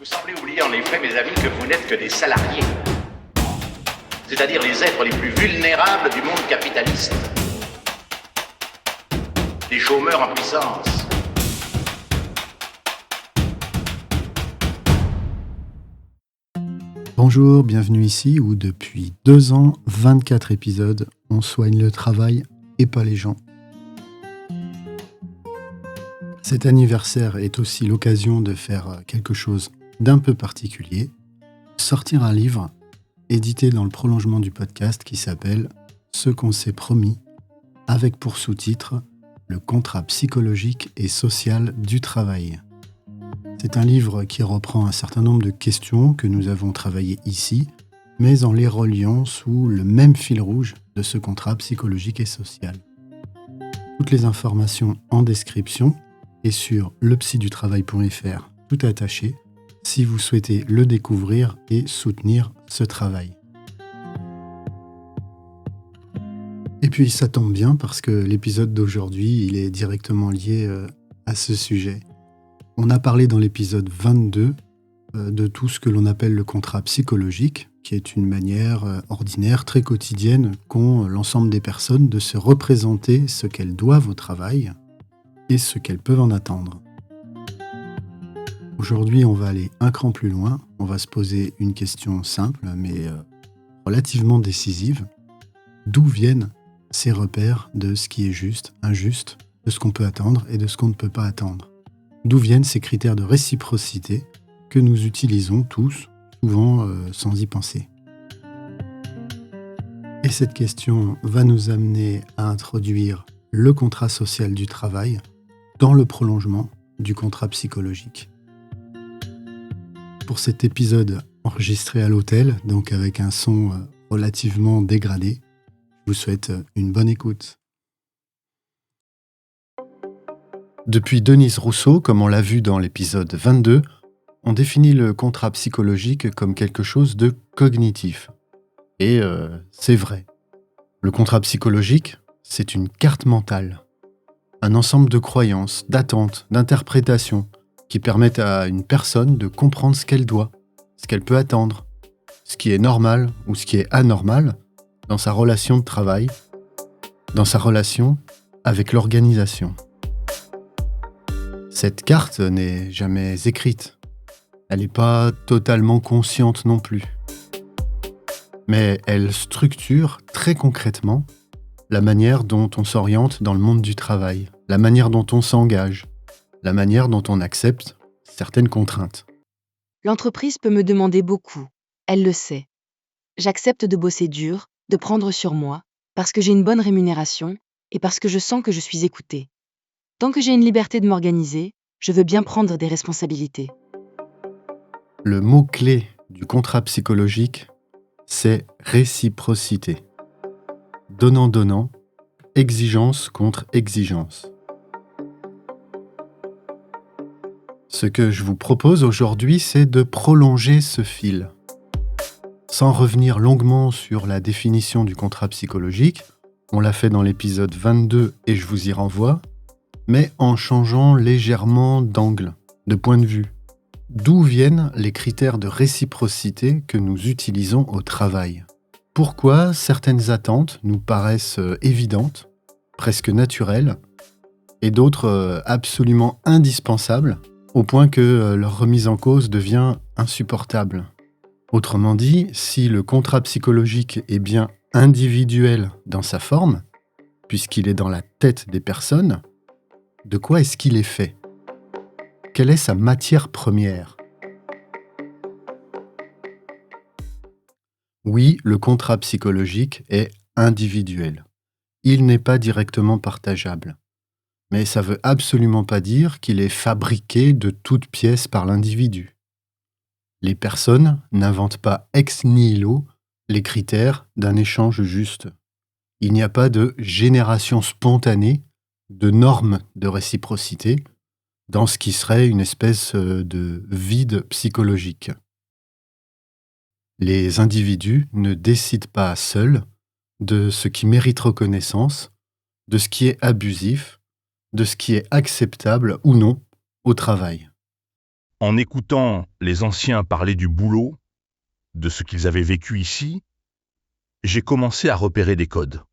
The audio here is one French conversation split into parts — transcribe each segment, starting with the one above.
Vous semblez oublier en effet, mes amis, que vous n'êtes que des salariés. C'est-à-dire les êtres les plus vulnérables du monde capitaliste. Des chômeurs en puissance. Bonjour, bienvenue ici où depuis 2 ans, 24 épisodes, on soigne le travail et pas les gens. Cet anniversaire est aussi l'occasion de faire quelque chose d'un peu particulier, sortir un livre édité dans le prolongement du podcast qui s'appelle « Ce qu'on s'est promis » avec pour sous-titre « Le contrat psychologique et social du travail ». C'est un livre qui reprend un certain nombre de questions que nous avons travaillées ici, mais en les reliant sous le même fil rouge de ce contrat psychologique et social. Toutes les informations en description et sur lepsydutravail.fr, tout attaché, si vous souhaitez le découvrir et soutenir ce travail. Et puis ça tombe bien parce que l'épisode d'aujourd'hui, il est directement lié à ce sujet. On a parlé dans l'épisode 22 de tout ce que l'on appelle le contrat psychologique, qui est une manière ordinaire, très quotidienne, qu'ont l'ensemble des personnes de se représenter ce qu'elles doivent au travail et ce qu'elles peuvent en attendre. Aujourd'hui, on va aller un cran plus loin. On va se poser une question simple, mais relativement décisive. D'où viennent ces repères de ce qui est juste, injuste, de ce qu'on peut attendre et de ce qu'on ne peut pas attendre? D'où viennent ces critères de réciprocité que nous utilisons tous, souvent sans y penser? Et cette question va nous amener à introduire le contrat social du travail dans le prolongement du contrat psychologique. Pour cet épisode enregistré à l'hôtel, donc avec un son relativement dégradé, je vous souhaite une bonne écoute. Depuis Denise Rousseau, comme on l'a vu dans l'épisode 22, on définit le contrat psychologique comme quelque chose de cognitif. Et c'est vrai. Le contrat psychologique, c'est une carte mentale. Un ensemble de croyances, d'attentes, d'interprétations qui permettent à une personne de comprendre ce qu'elle doit, ce qu'elle peut attendre, ce qui est normal ou ce qui est anormal dans sa relation de travail, dans sa relation avec l'organisation. Cette carte n'est jamais écrite. Elle n'est pas totalement consciente non plus. Mais elle structure très concrètement la manière dont on s'oriente dans le monde du travail, la manière dont on s'engage, la manière dont on accepte certaines contraintes. L'entreprise peut me demander beaucoup, elle le sait. J'accepte de bosser dur, de prendre sur moi, parce que j'ai une bonne rémunération et parce que je sens que je suis écoutée. Tant que j'ai une liberté de m'organiser, je veux bien prendre des responsabilités. Le mot-clé du contrat psychologique, c'est réciprocité. Donnant-donnant, exigence contre exigence. Ce que je vous propose aujourd'hui, c'est de prolonger ce fil. Sans revenir longuement sur la définition du contrat psychologique, on l'a fait dans l'épisode 22 et je vous y renvoie, mais en changeant légèrement d'angle, de point de vue. D'où viennent les critères de réciprocité que nous utilisons au travail? Pourquoi certaines attentes nous paraissent évidentes, presque naturelles, et d'autres absolument indispensables, au point que leur remise en cause devient insupportable? Autrement dit, si le contrat psychologique est bien individuel dans sa forme, puisqu'il est dans la tête des personnes, de quoi est-ce qu'il est fait? Quelle est sa matière première? Oui, le contrat psychologique est individuel. Il n'est pas directement partageable. Mais ça ne veut absolument pas dire qu'il est fabriqué de toutes pièces par l'individu. Les personnes n'inventent pas ex nihilo les critères d'un échange juste. Il n'y a pas de génération spontanée de normes de réciprocité dans ce qui serait une espèce de vide psychologique. Les individus ne décident pas seuls de ce qui mérite reconnaissance, de ce qui est abusif, de ce qui est acceptable ou non au travail. En écoutant les anciens parler du boulot, de ce qu'ils avaient vécu ici, j'ai commencé à repérer des codes.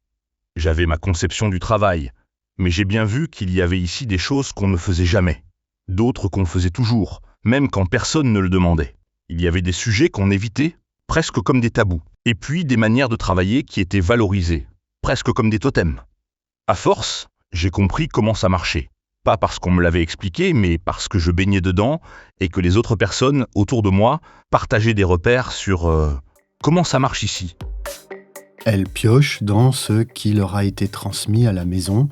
J'avais ma conception du travail, mais j'ai bien vu qu'il y avait ici des choses qu'on ne faisait jamais, d'autres qu'on faisait toujours, même quand personne ne le demandait. Il y avait des sujets qu'on évitait, presque comme des tabous, et puis des manières de travailler qui étaient valorisées, presque comme des totems. À force, j'ai compris comment ça marchait. Pas parce qu'on me l'avait expliqué, mais parce que je baignais dedans et que les autres personnes autour de moi partageaient des repères sur comment ça marche ici. Elle pioche dans ce qui leur a été transmis à la maison,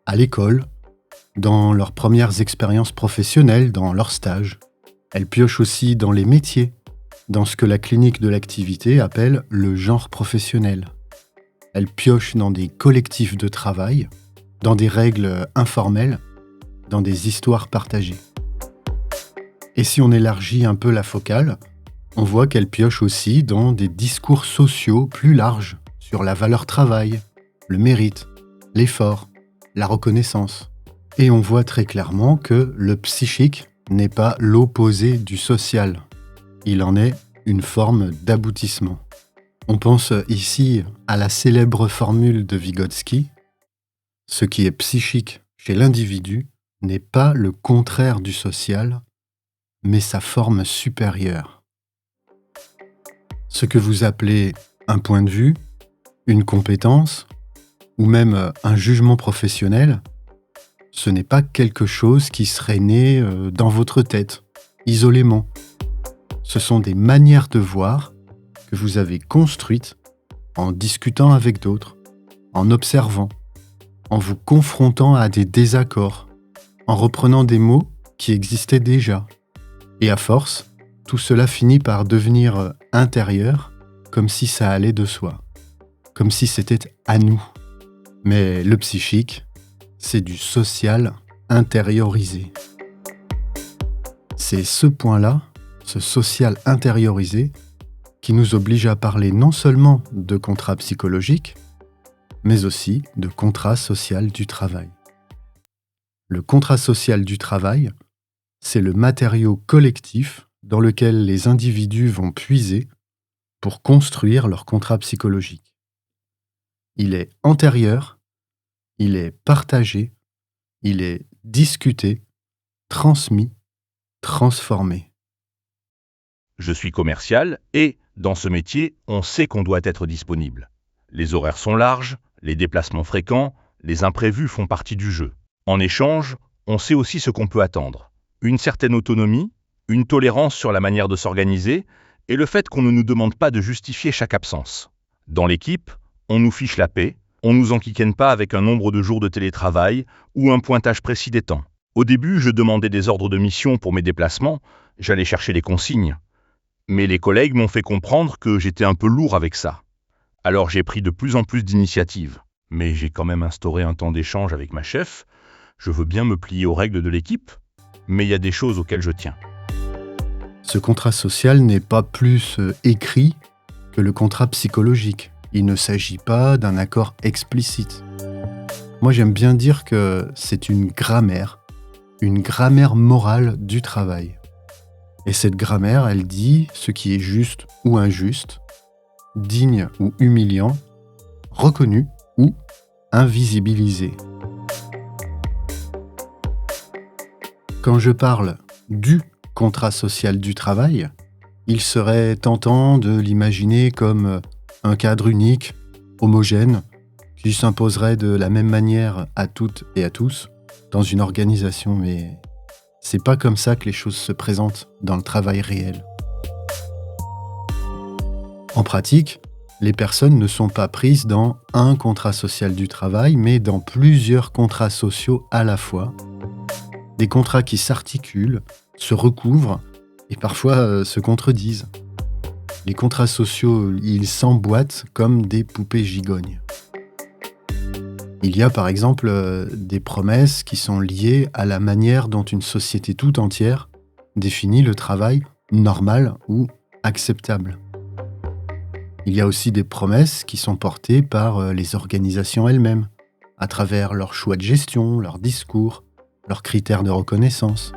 à l'école, dans leurs premières expériences professionnelles, dans leurs stages. Elle pioche aussi dans les métiers, dans ce que la clinique de l'activité appelle le genre professionnel. Elle pioche dans des collectifs de travail, dans des règles informelles, dans des histoires partagées. Et si on élargit un peu la focale, on voit qu'elle pioche aussi dans des discours sociaux plus larges sur la valeur travail, le mérite, l'effort, la reconnaissance. Et on voit très clairement que le psychique n'est pas l'opposé du social. Il en est une forme d'aboutissement. On pense ici à la célèbre formule de Vygotsky : ce qui est psychique chez l'individu n'est pas le contraire du social, mais sa forme supérieure. Ce que vous appelez un point de vue, une compétence, ou même un jugement professionnel, ce n'est pas quelque chose qui serait né dans votre tête, isolément. Ce sont des manières de voir que vous avez construites en discutant avec d'autres, en observant, en vous confrontant à des désaccords, en reprenant des mots qui existaient déjà. Et à force, tout cela finit par devenir intérieur, comme si ça allait de soi, comme si c'était à nous. Mais le psychique, c'est du social intériorisé. C'est ce point-là, ce social intériorisé, qui nous oblige à parler non seulement de contrat psychologique, mais aussi de contrat social du travail. Le contrat social du travail, c'est le matériau collectif dans lequel les individus vont puiser pour construire leur contrat psychologique. Il est antérieur, il est partagé, il est discuté, transmis, transformé. Je suis commercial et, dans ce métier, on sait qu'on doit être disponible. Les horaires sont larges, les déplacements fréquents, les imprévus font partie du jeu. En échange, on sait aussi ce qu'on peut attendre. Une certaine autonomie, une tolérance sur la manière de s'organiser et le fait qu'on ne nous demande pas de justifier chaque absence. Dans l'équipe, on nous fiche la paix, on nous enquiquine pas avec un nombre de jours de télétravail ou un pointage précis des temps. Au début, je demandais des ordres de mission pour mes déplacements, j'allais chercher les consignes. Mais les collègues m'ont fait comprendre que j'étais un peu lourd avec ça. Alors j'ai pris de plus en plus d'initiatives. Mais j'ai quand même instauré un temps d'échange avec ma chef. Je veux bien me plier aux règles de l'équipe, mais il y a des choses auxquelles je tiens. Ce contrat social n'est pas plus écrit que le contrat psychologique. Il ne s'agit pas d'un accord explicite. Moi, j'aime bien dire que c'est une grammaire morale du travail. Et cette grammaire, elle dit ce qui est juste ou injuste, digne ou humiliant, reconnu ou invisibilisé. Quand je parle du contrat social du travail, il serait tentant de l'imaginer comme un cadre unique, homogène, qui s'imposerait de la même manière à toutes et à tous dans une organisation, mais c'est pas comme ça que les choses se présentent dans le travail réel. En pratique, les personnes ne sont pas prises dans un contrat social du travail, mais dans plusieurs contrats sociaux à la fois. Des contrats qui s'articulent, se recouvrent et parfois se contredisent. Les contrats sociaux, ils s'emboîtent comme des poupées gigognes. Il y a par exemple des promesses qui sont liées à la manière dont une société tout entière définit le travail normal ou acceptable. Il y a aussi des promesses qui sont portées par les organisations elles-mêmes, à travers leurs choix de gestion, leurs discours, leurs critères de reconnaissance.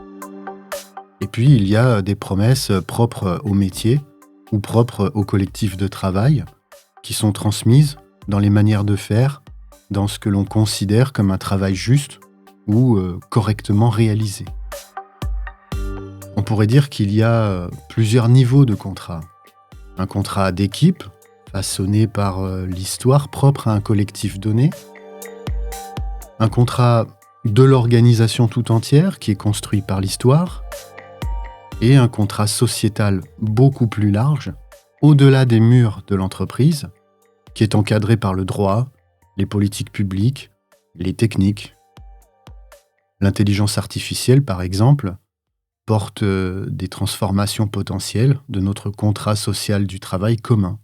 Et puis, il y a des promesses propres au métier ou propres au collectif de travail qui sont transmises dans les manières de faire, dans ce que l'on considère comme un travail juste ou correctement réalisé. On pourrait dire qu'il y a plusieurs niveaux de contrat. Un contrat d'équipe, façonné par l'histoire propre à un collectif donné. Un contrat de l'organisation tout entière, qui est construit par l'histoire. Et un contrat sociétal beaucoup plus large, au-delà des murs de l'entreprise, qui est encadré par le droit, les politiques publiques, les techniques. L'intelligence artificielle, par exemple, porte des transformations potentielles de notre contrat social du travail commun.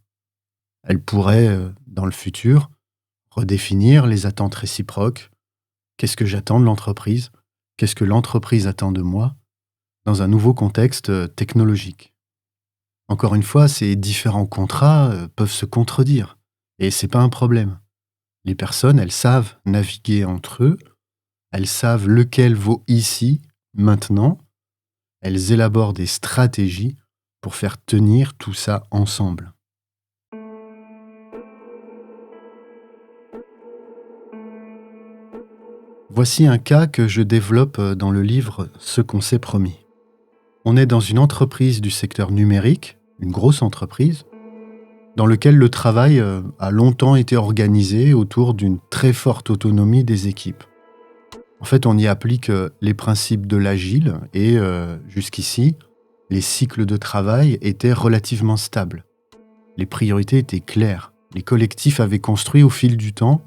Elle pourrait, dans le futur, redéfinir les attentes réciproques. Qu'est-ce que j'attends de l'entreprise? Qu'est-ce que l'entreprise attend de moi? Dans un nouveau contexte technologique. Encore une fois, ces différents contrats peuvent se contredire, et c'est pas un problème. Les personnes, elles savent naviguer entre eux, elles savent lequel vaut ici, maintenant, elles élaborent des stratégies pour faire tenir tout ça ensemble. Voici un cas que je développe dans le livre « Ce qu'on s'est promis ». On est dans une entreprise du secteur numérique, une grosse entreprise, dans laquelle le travail a longtemps été organisé autour d'une très forte autonomie des équipes. En fait, on y applique les principes de l'agile et jusqu'ici, les cycles de travail étaient relativement stables. Les priorités étaient claires. Les collectifs avaient construit au fil du temps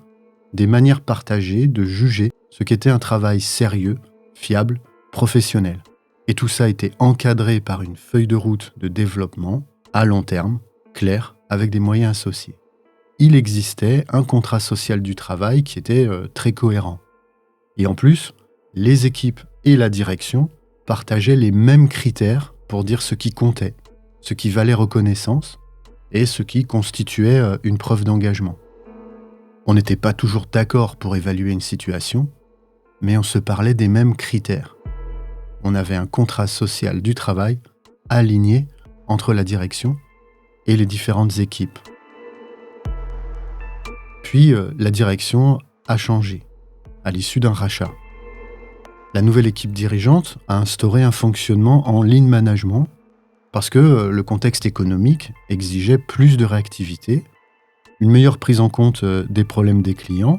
des manières partagées de juger ce qu'était un travail sérieux, fiable, professionnel. Et tout ça était encadré par une feuille de route de développement à long terme, claire, avec des moyens associés. Il existait un contrat social du travail qui était très cohérent. Et en plus, les équipes et la direction partageaient les mêmes critères pour dire ce qui comptait, ce qui valait reconnaissance et ce qui constituait une preuve d'engagement. On n'était pas toujours d'accord pour évaluer une situation, mais on se parlait des mêmes critères. On avait un contrat social du travail aligné entre la direction et les différentes équipes. Puis, la direction a changé à l'issue d'un rachat. La nouvelle équipe dirigeante a instauré un fonctionnement en lean management parce que le contexte économique exigeait plus de réactivité, une meilleure prise en compte des problèmes des clients,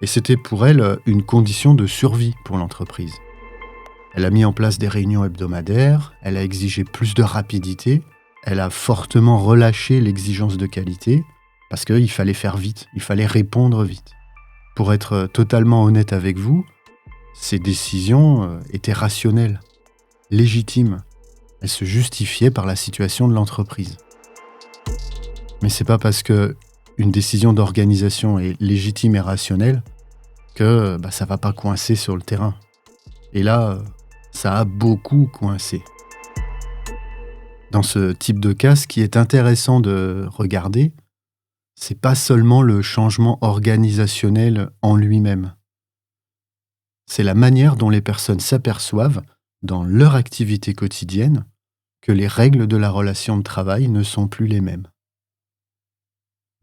et c'était pour elle une condition de survie pour l'entreprise. Elle a mis en place des réunions hebdomadaires, elle a exigé plus de rapidité, elle a fortement relâché l'exigence de qualité, parce qu'il fallait faire vite, il fallait répondre vite. Pour être totalement honnête avec vous, ces décisions étaient rationnelles, légitimes. Elles se justifiaient par la situation de l'entreprise. Mais c'est pas parce que une décision d'organisation est légitime et rationnelle que ça va pas coincer sur le terrain. Et là, ça a beaucoup coincé. Dans ce type de cas, ce qui est intéressant de regarder, c'est pas seulement le changement organisationnel en lui-même. C'est la manière dont les personnes s'aperçoivent, dans leur activité quotidienne, que les règles de la relation de travail ne sont plus les mêmes.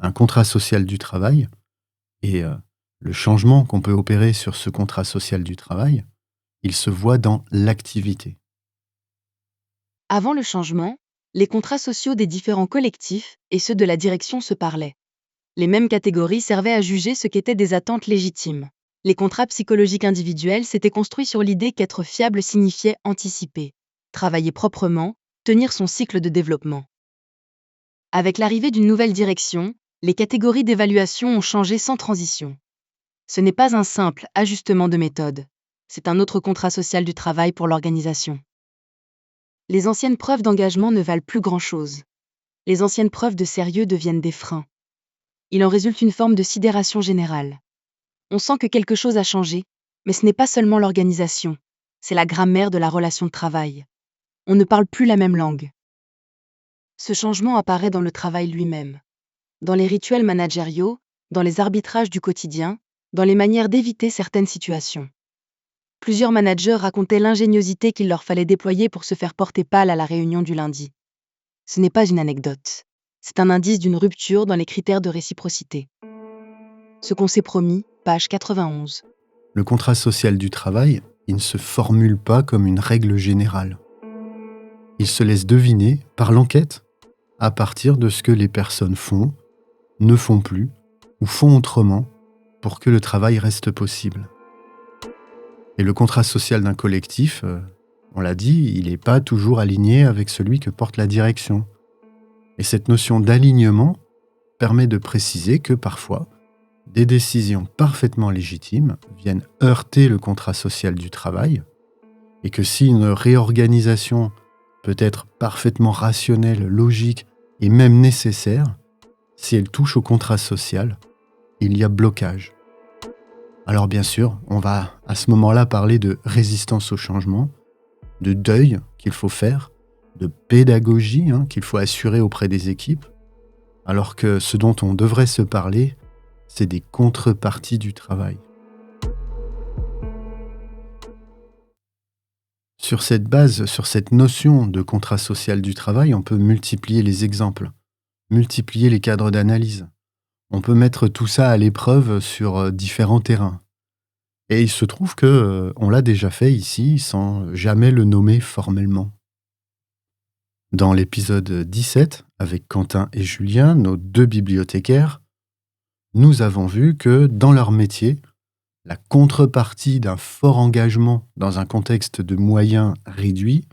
Un contrat social du travail, et le changement qu'on peut opérer sur ce contrat social du travail, il se voit dans l'activité. Avant le changement, les contrats sociaux des différents collectifs et ceux de la direction se parlaient. Les mêmes catégories servaient à juger ce qu'étaient des attentes légitimes. Les contrats psychologiques individuels s'étaient construits sur l'idée qu'être fiable signifiait anticiper, travailler proprement, tenir son cycle de développement. Avec l'arrivée d'une nouvelle direction, les catégories d'évaluation ont changé sans transition. Ce n'est pas un simple ajustement de méthode, c'est un autre contrat social du travail pour l'organisation. Les anciennes preuves d'engagement ne valent plus grand-chose. Les anciennes preuves de sérieux deviennent des freins. Il en résulte une forme de sidération générale. On sent que quelque chose a changé, mais ce n'est pas seulement l'organisation, c'est la grammaire de la relation de travail. On ne parle plus la même langue. Ce changement apparaît dans le travail lui-même, dans les rituels managériaux, dans les arbitrages du quotidien, dans les manières d'éviter certaines situations. Plusieurs managers racontaient l'ingéniosité qu'il leur fallait déployer pour se faire porter pâle à la réunion du lundi. Ce n'est pas une anecdote. C'est un indice d'une rupture dans les critères de réciprocité. Ce qu'on s'est promis, page 91. Le contrat social du travail, il ne se formule pas comme une règle générale. Il se laisse deviner par l'enquête à partir de ce que les personnes font, ne font plus ou font autrement pour que le travail reste possible. Et le contrat social d'un collectif, on l'a dit, il n'est pas toujours aligné avec celui que porte la direction. Et cette notion d'alignement permet de préciser que parfois, des décisions parfaitement légitimes viennent heurter le contrat social du travail et que si une réorganisation peut être parfaitement rationnelle, logique et même nécessaire, si elle touche au contrat social, il y a blocage. Alors bien sûr, on va à ce moment-là parler de résistance au changement, de deuil qu'il faut faire, de pédagogie qu'il faut assurer auprès des équipes, alors que ce dont on devrait se parler, c'est des contreparties du travail. Sur cette base, sur cette notion de contrat social du travail, on peut multiplier les exemples, multiplier les cadres d'analyse. On peut mettre tout ça à l'épreuve sur différents terrains. Et il se trouve que on l'a déjà fait ici sans jamais le nommer formellement. Dans l'épisode 17, avec Quentin et Julien, nos 2 bibliothécaires, nous avons vu que dans leur métier, la contrepartie d'un fort engagement dans un contexte de moyens réduits,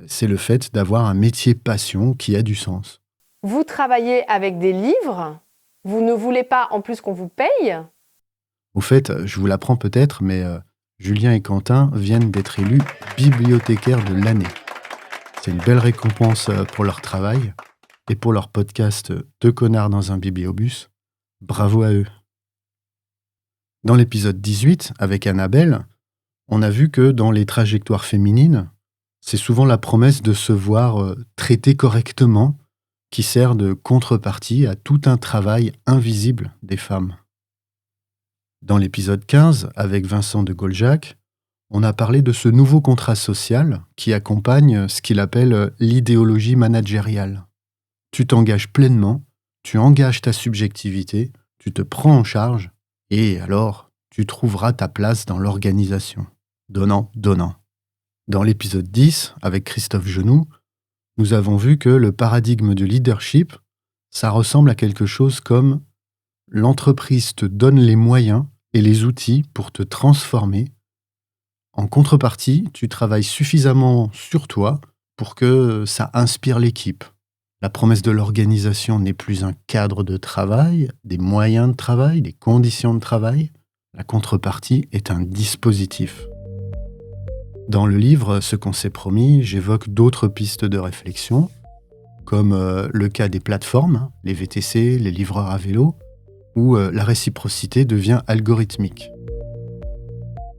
c'est le fait d'avoir un métier passion qui a du sens. Vous travaillez avec des livres, vous ne voulez pas en plus qu'on vous paye. Au fait, je vous l'apprends peut-être, mais Julien et Quentin viennent d'être élus bibliothécaires de l'année. C'est une belle récompense pour leur travail et pour leur podcast « 2 connards dans un bibliobus ». Bravo à eux. Dans l'épisode 18, avec Annabelle, on a vu que dans les trajectoires féminines, c'est souvent la promesse de se voir traitée correctement qui sert de contrepartie à tout un travail invisible des femmes. Dans l'épisode 15, avec Vincent de Goljac, on a parlé de ce nouveau contrat social qui accompagne ce qu'il appelle l'idéologie managériale. Tu t'engages pleinement, tu engages ta subjectivité, tu te prends en charge, et alors tu trouveras ta place dans l'organisation. Donnant, donnant. Dans l'épisode 10, avec Christophe Genoux, nous avons vu que le paradigme de leadership, ça ressemble à quelque chose comme l'entreprise te donne les moyens et les outils pour te transformer. En contrepartie, tu travailles suffisamment sur toi pour que ça inspire l'équipe. La promesse de l'organisation n'est plus un cadre de travail, des moyens de travail, des conditions de travail. La contrepartie est un dispositif. Dans le livre « Ce qu'on s'est promis », j'évoque d'autres pistes de réflexion, comme le cas des plateformes, les VTC, les livreurs à vélo, où la réciprocité devient algorithmique.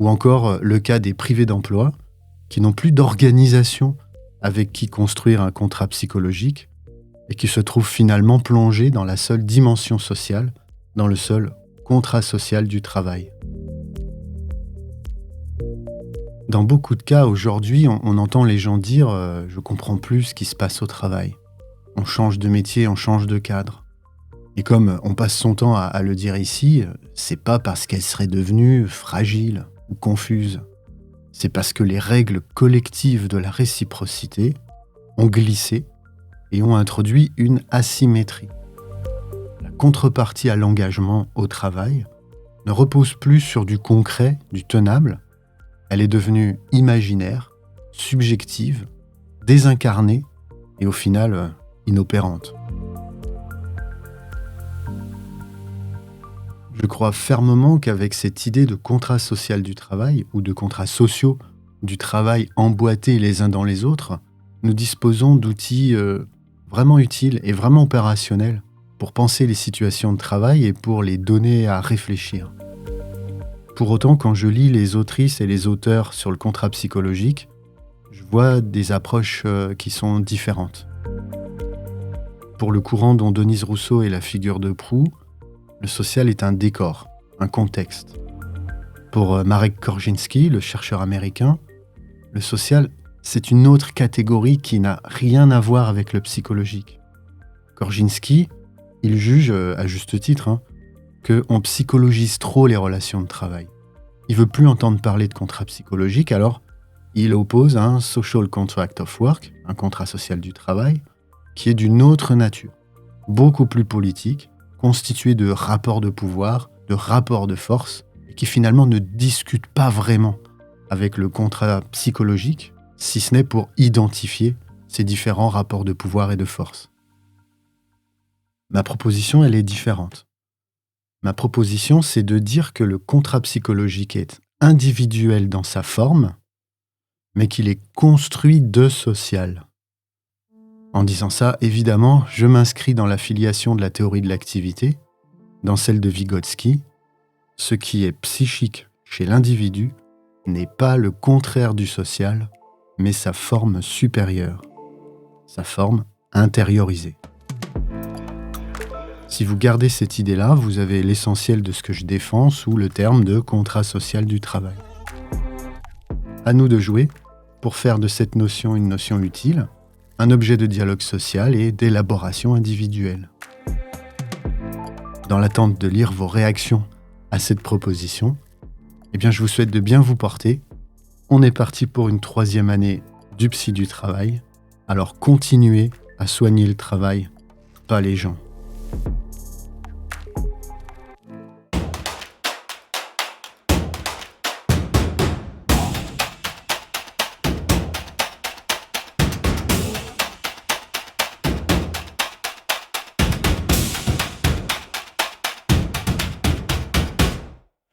Ou encore le cas des privés d'emploi, qui n'ont plus d'organisation avec qui construire un contrat psychologique, et qui se trouvent finalement plongés dans la seule dimension sociale, dans le seul contrat social du travail. Dans beaucoup de cas, aujourd'hui, on entend les gens dire « je comprends plus ce qui se passe au travail ». On change de métier, on change de cadre. Et comme on passe son temps à le dire ici, c'est pas parce qu'elle serait devenue fragile ou confuse. C'est parce que les règles collectives de la réciprocité ont glissé et ont introduit une asymétrie. La contrepartie à l'engagement au travail ne repose plus sur du concret, du tenable. Elle est devenue imaginaire, subjective, désincarnée et au final inopérante. Je crois fermement qu'avec cette idée de contrat social du travail ou de contrats sociaux du travail emboîtés les uns dans les autres, nous disposons d'outils vraiment utiles et vraiment opérationnels pour penser les situations de travail et pour les donner à réfléchir. Pour autant, quand je lis les autrices et les auteurs sur le contrat psychologique, je vois des approches qui sont différentes. Pour le courant dont Denise Rousseau est la figure de proue, le social est un décor, un contexte. Pour Marek Korzinski, le chercheur américain, le social, c'est une autre catégorie qui n'a rien à voir avec le psychologique. Korzinski, il juge, à juste titre, qu'on psychologise trop les relations de travail. Il veut plus entendre parler de contrat psychologique, alors il oppose un social contract of work, un contrat social du travail, qui est d'une autre nature, beaucoup plus politique, constitué de rapports de pouvoir, de rapports de force, et qui finalement ne discute pas vraiment avec le contrat psychologique, si ce n'est pour identifier ces différents rapports de pouvoir et de force. Ma proposition, elle est différente. Ma proposition, c'est de dire que le contrat psychologique est individuel dans sa forme, mais qu'il est construit de social. En disant ça, évidemment, je m'inscris dans la filiation de la théorie de l'activité, dans celle de Vygotsky. Ce qui est psychique chez l'individu n'est pas le contraire du social, mais sa forme supérieure, sa forme intériorisée. Si vous gardez cette idée-là, vous avez l'essentiel de ce que je défends sous le terme de contrat social du travail. À nous de jouer pour faire de cette notion une notion utile, un objet de dialogue social et d'élaboration individuelle. Dans l'attente de lire vos réactions à cette proposition, je vous souhaite de bien vous porter. On est parti pour une 3e année du psy du travail, alors continuez à soigner le travail, pas les gens.